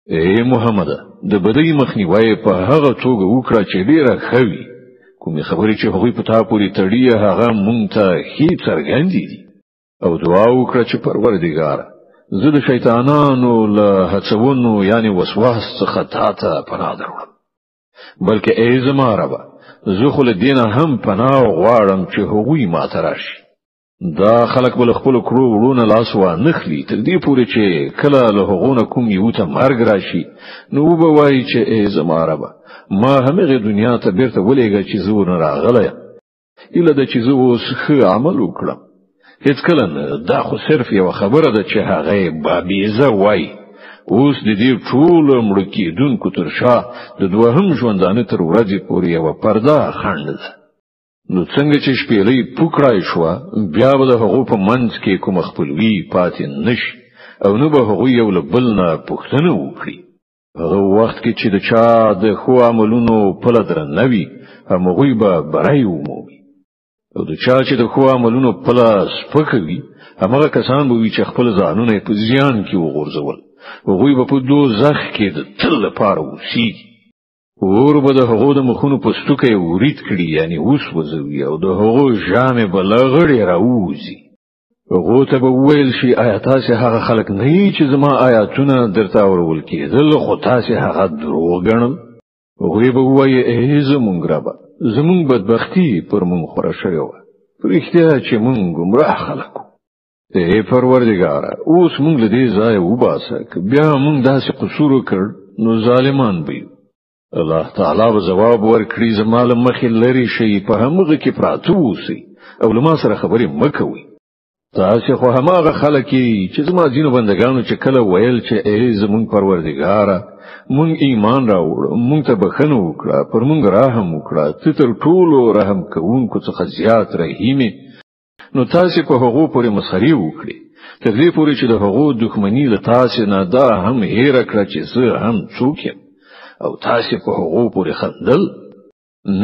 ای محمد د بدی مخنیوي په هغه توګه وکړه چې ډیره ښه وي کومې خبرې چې هغوی په تا پورې تړي هغه مونږ ته ښې څرګندې دي او دعا وکړه چې پروردګار زه د شیطانانو له هڅونو یعنی وسواس څخه تا ته پناه دروړم بلکې ای زما ربه زه خو له دینه هم پناه غواړم چې هغوی ماته راشي دا خلک بل خپل کړو وړونه لاس وانخلي تر دې پورې چې کله له هغونه کوم یو ته مرګ راشي نو به وایي چې ای زما ربه ما همغه دنیا ته بیرته ولېږه چې زه ورنه راغلی اله د چې زه اوس ښه عمل وکړم هیڅ کله نه دا خو صرف یو خبره ده چې هغه بابیزه وایي اوس د دې ټول مړ کېدونکو تر شا د دوهم ژوندانه تر ورځې پورې یو پرده خنډ ده نو څنګه چې شپېلې پوکړای شو بیا به د هغو په منځ کې کوم خپلوي پاتې نشي او نو به هغوی یو له بل نه پوښتنه وکړي هغه وخت کې چې د چا د ښو عملونو پله درنوي همغوی به بری ومومي او د چا چې د ښو عملونو پله سپکوي همغه کسان به وي چې خپل ځانونه په زیان کې وغورځول هغوی به په دوزخ کې د تل لپاره اوسېږي اور به د هغو د مخونو په ستوکه ورید کړي یعنی اوس وزوي او د هغو ژامې به لغړې راوځي هغو ته به وویل شي آیا تاسې هغه خلک نه یې چې زما آیاتونه درته اورول کېدل خو تاسې هغه دروغ ګڼل هغوی به ووایي ای زمونږ ربه زمونږ بدبختي پر مونږ خوره شوې وه په رښتیا چې مونږ ګمراه خلک وو ای پروردګاره اوس مونږ له دې ځایه وباسه که بیا مونږ داسې قصور وکړ نو ظالمان به یو الله تعالی به جواب ورکړي زما له مخې لرې شي په همغه کې پراته اوسئ او له ما سره خبرې مه کوئ تاسې خو هماغه خلک چې زما ځینو بندګانو چې کله ویل چې ای زمونږ پروردګاره مونږ ایمان راوړ مونږ ته بخښنه وکړه پر مونږ رحم وکړه ته تر ټولو رحم کوونکو څخه زیات رحیم نو تاسې په هغو پورې مسخرې وکړي تر دې پورې چې د هغو دښمني له تاسې نه دا هم هېره کړه چې زه هم څوک یم او تاسې په هغو پورې خندل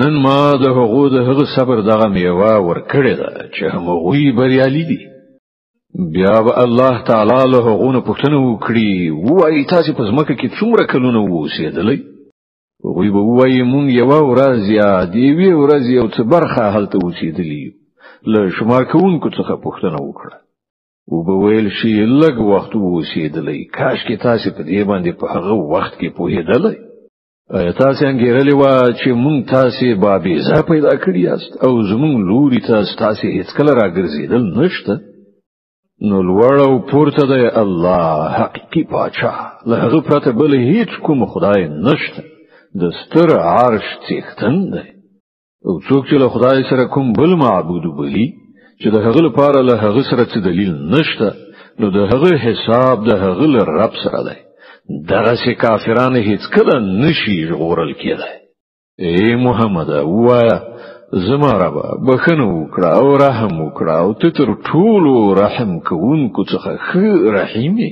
نن ما د هغو د هغه صبر دغه میوه ورکړې ده چې هغوی بریالي دي بیا به الله تعالی له هغو نه پوښتنه وکړي وایي تاسې په ځمکه کې څومره کلونه اوسېدلی هغوی به وایي مونږ یوه ورځ یا د یوې ورځې یو څه برخه هلته اوسېدلي یو له شمار کوونکو څخه پوښتنه وکړه وبه ویل شي لږ وخت اوسېدلی کاشکې تاسې په دې باندې په هغه وخت کې پوهېدلی آیا تاسې انګېرلې وه چې مونږ تاسې بابیزه پیدا کړي یاست او زمونږ لوري ته ستاسې هېڅکله راګرځېدل نشته نو لوړ او پورته دی الله حقیقي پاچا له هغه پرته بل هیڅ کوم خدای نشته د ستر عرش څښتن دی او څوک چې له خدای سره کوم بل معبود بلی چې د هغه لپاره له هغه سره څه دلیل نشته نو د هغه حساب د هغه له رب سره دی دغه سي کافرانه هیڅ کله نشي ژغورل کېدای ای محمد وایا زما ربا بخنه وکړه او رحم وکړه او ته تر ټولو رحم کوونکو څخه ښه رحیمه